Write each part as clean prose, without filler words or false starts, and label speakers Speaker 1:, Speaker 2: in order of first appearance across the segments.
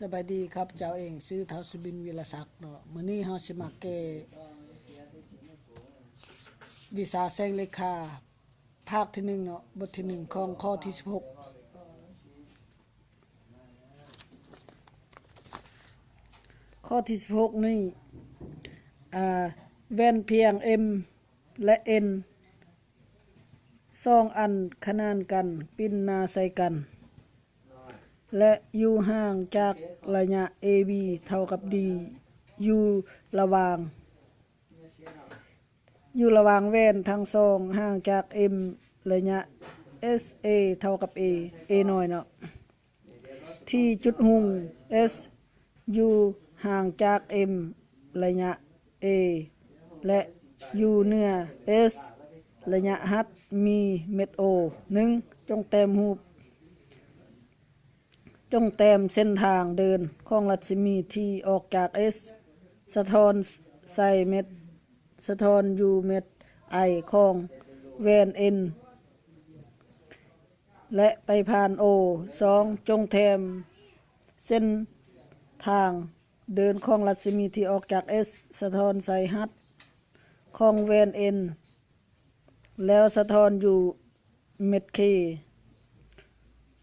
Speaker 1: สบายดีครับเจ้าเองซื้อเท้าสุบินวิรศักดิ์เนาะมื้อนี้เฮาสิมาแก้วิสาแซงเลขาภาคที่1เนาะบทที่1ของข้อที่16ข้อที่16นี่แว่นเพียง M และ N 2อันขนานกันปิ้นหน้าใส่กันและอยู่ห่างจากระยะ AB เท่ากับ D อยู่ระหว่างแว่นทั้งสองห่างจาก M ระยะ SA เท่ากับ A น้อยเนาะที่จุดหุ่ง S อยู่ห่างจาก M ระยะ A และอยู่เหนือ S ระยะหัดมีเม็ด O 1จงแต้มเส้นทางเดินของรัศมีที่ออกจาก S สะท้อนใส่เม็ดสะท้อนอยู่เม็ด I ของแวน N และไปผ่าน O 2จงแต้มเส้นทางเดินของรัศมีที่ออกจาก S สะท้อนใส่หัดของแวน N แล้วสะท้อนอยู่เม็ด K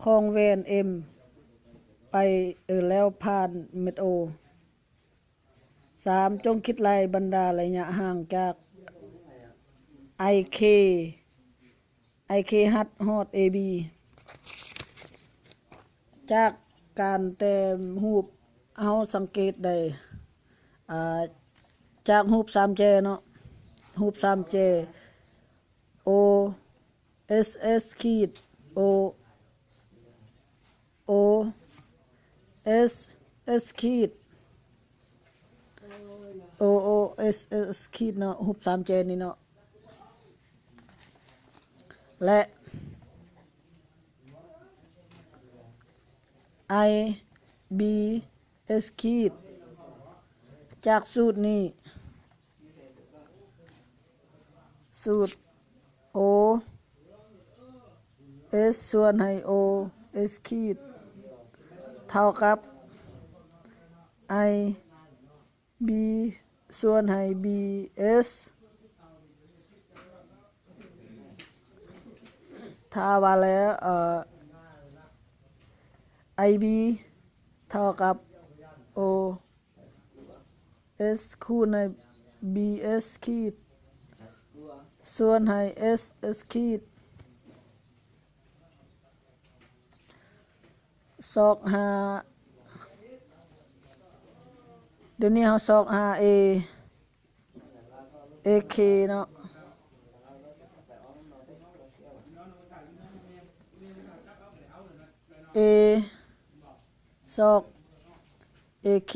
Speaker 1: ของแวน M ไปแล้วผ่านเม็ด O 3จงคิดลายบรรดาระยะห่างจาก IK หัดฮอด AB จากการแต้มรูปเฮาสังเกตได้จากรูป3แจเนาะรูป3แจ O SS ขีด O S S ขีด O S S ขีดเนาะรูป3แจนี่เนาะและ I B S ขีดจากสูตรนี้สูตร O S ส่วนให้ O S ขีดเท่ากับ I B ส่วนให้ B S ถ้าว่าแล้วIB เท่ากับ O S คูณให้ BS ขีดส่วนให้ SS ขีดซอกหาเดี๋ยวนี้เราซอกหา AK เนาะA ซอก AK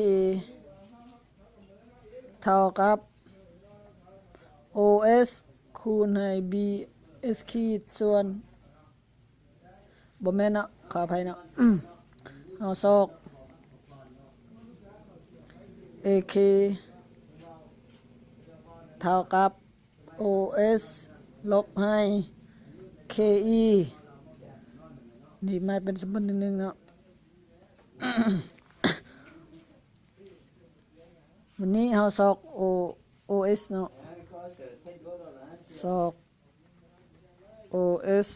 Speaker 1: เท่ากับ OS คูณให้ BS ขีดส่วนบ่แม่นเนาะขออภัยเนาะเอาซอก AK เท่ากับ OS ลบให้ KE นี่ไม่เป็นสมมุตินึงเนาะวันนี้เราซอก OS เนาะซอก OS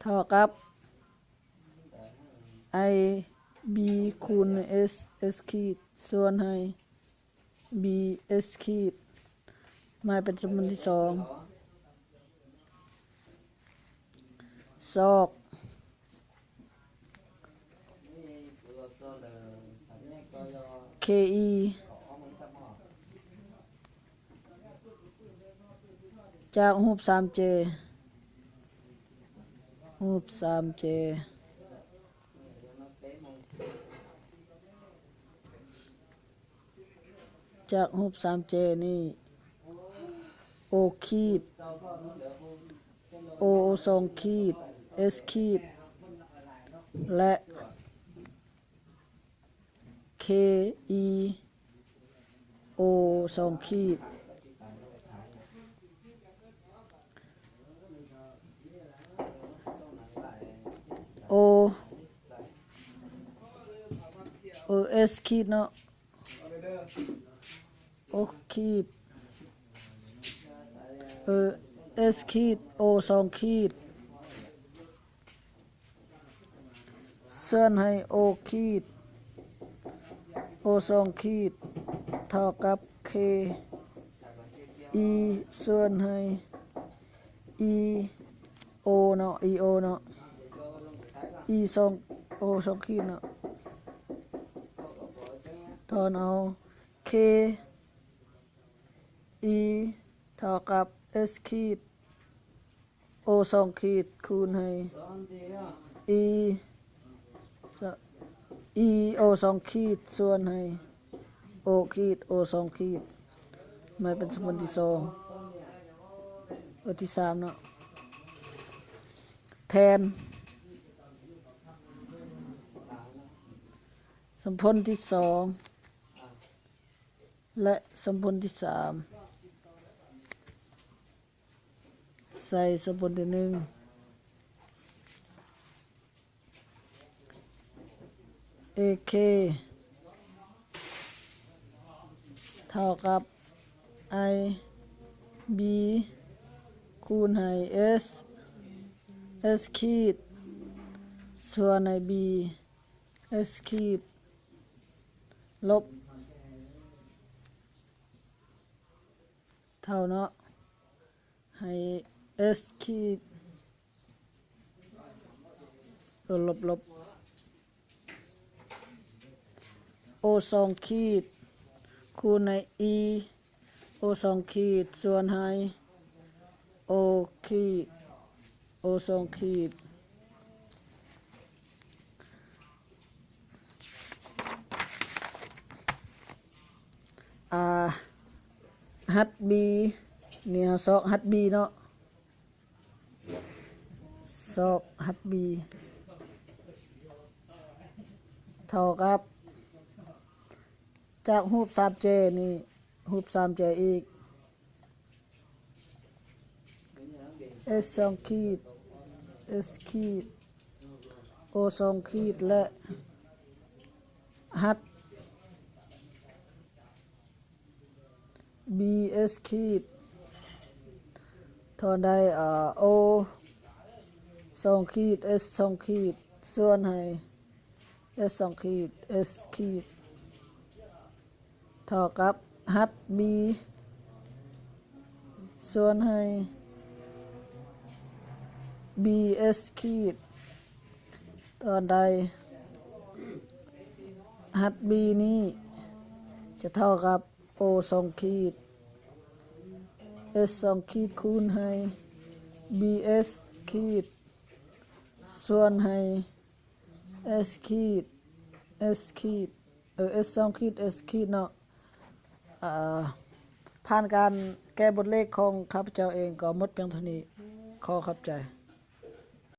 Speaker 1: เท่ากับ IB คูณ SS ขีดส่วนให้ BS ขีดมาเป็นสมมุติที่2ซอก KE จากรูป 3J รูป 3J จากรูป 3J นี่ O ขีด O 2ขีด S ขีดและ KE O 2ขีดO S ขีดเนาะO ขีดS ขีด O สองขีดส่วนให้ O ขีด O สองขีดเท่ากับ K E ส่วนให้ E O เนาะ E O เนาะ E สอง O สองขีดเนาะถอนเอา K E เท่ากับ S ขีด O สองขีดคูณให้ E O สองขีดส่วนให้ O ขีด O สองขีดไม่เป็นสมมุติที่สองที่สามเนาะแทนสมพลที่สองและสมพลที่สามใส่สมพลที่หนึ่งAK เท่ากับ IB คูณให้ S ขีดส่วนให้ B S ขีดลบเท่าเนาะให้ S ขีดลบO สองขีดคูณใน E O สองขีดส่วนให้ O ขีด O สองขีดฮัด B เนี่ยซอกฮัด B เนาะซอกฮัด B เท่ากับจากรูป 3J นี่รูป 3J อีก S สองขีด S ขีด O สองขีดและฮัด B S ขีดเท่าใดO สองขีด S สองขีดส่วนให้ S สองขีด S ขีดเท่ากับฮัด B ส่วนให้ B S ขีดตอนใดฮัด B นี้จะเท่ากับ O สองขีด S สองขีดคูณให้ B S ขีดส่วนให้ S ขีด S ขีดS สองขีด S ขีดเนาะผ่านการแก้บทเลขของข้าพเจ้าเองก็หมดเพียงเท่านี้ขอขอบใจ